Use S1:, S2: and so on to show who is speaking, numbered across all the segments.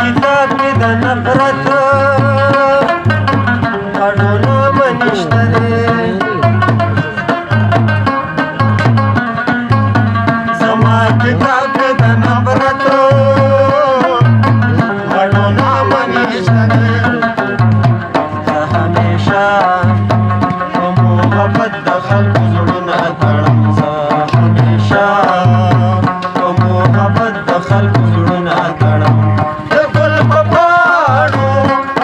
S1: کتاب کې د نفرت اړونه منشته دی زما کتاب کې د نفرت اړونه منشته دی زه همیشه په محبت د خلکو زړونه تړم زه همیشه په محبت د خلکو زړونه تړم د ګل په پاڼو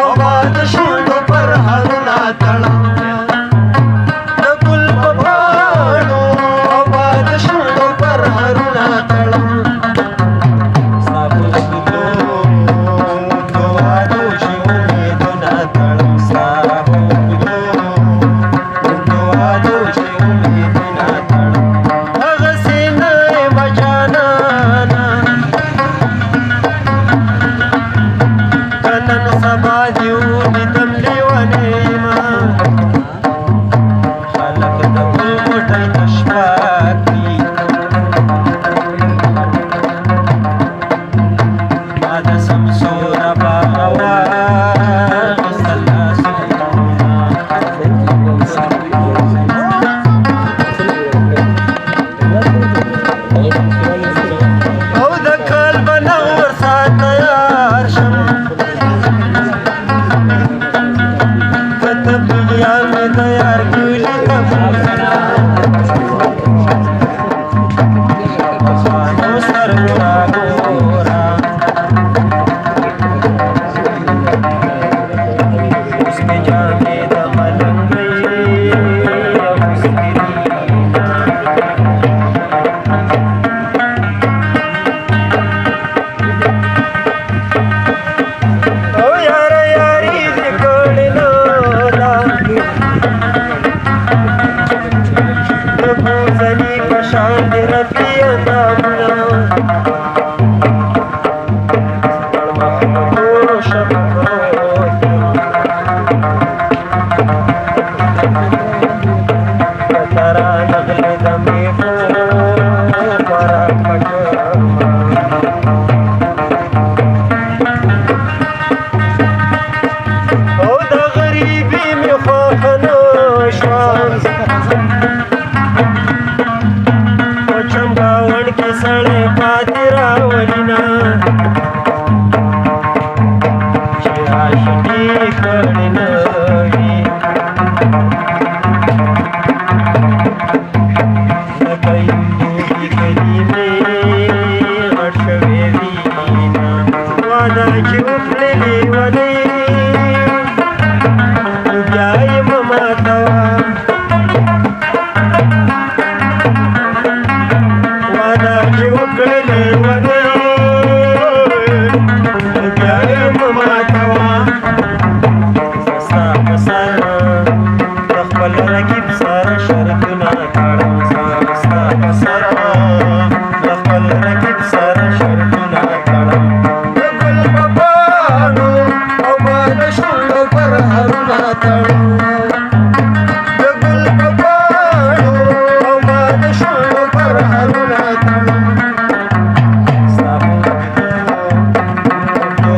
S1: او باد شونډو پر هرونه تړم د ګل په پاڼو او باد شونډو پر هرونه تړم ستا په اوږدو اوږدو وعدو چې امیدونه تړم ستا په اوږدو اوږدو وعدو چې امیدونه تړم هغسې نه یمه جانانه که نن سبا دې ولیدم لیونی یمه خلک د ګل غوټۍ تش پاک دي ما د سمسوره باغ واخیستل لاسونه او د کال به نه ورسره تیار شم که تبلیغیان مې د یار ګلي تمنا په ځوانو سترګو راګوره اوس مې جامې د ملنګۍ اغوستې دي او یاره یاري دې کړې نه ده د بوزني په شان دې رفي اندامونه اړمخ په تورو شپو پروت یم که رانغلې د میخو خوراک پټومه او د غریبي مې خوښه نه شوه په چمګاوڼ کې سړی پاتې راولینه چې عاشقي کړې نه وي لکه هندوکي کلمې غټ شوې وینه واده چې وکړې لیونۍ بیا یې مه ماتوه واده چې وکړې لیونۍ بیا یې مه ماتوه زه ستا په سر د خپل رقیب سره شرطونه تړم زه ستا په سر د خپل رقیب سره شرطونه تړم د ګل په پاڼو او باد شونډو پر هرونه تړم د ګل په پاڼو او باد شونډو پر هرونه تړم ستا په اوږدو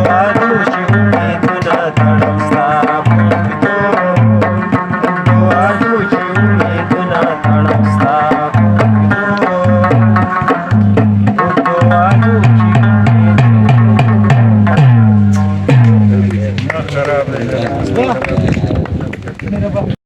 S1: وعدو چې امیدونه تړم ستا په اوږدو اوږدو وعدو چې امیدونه تړم ستا په اوږدو اوږدو وعدو چې امیدونه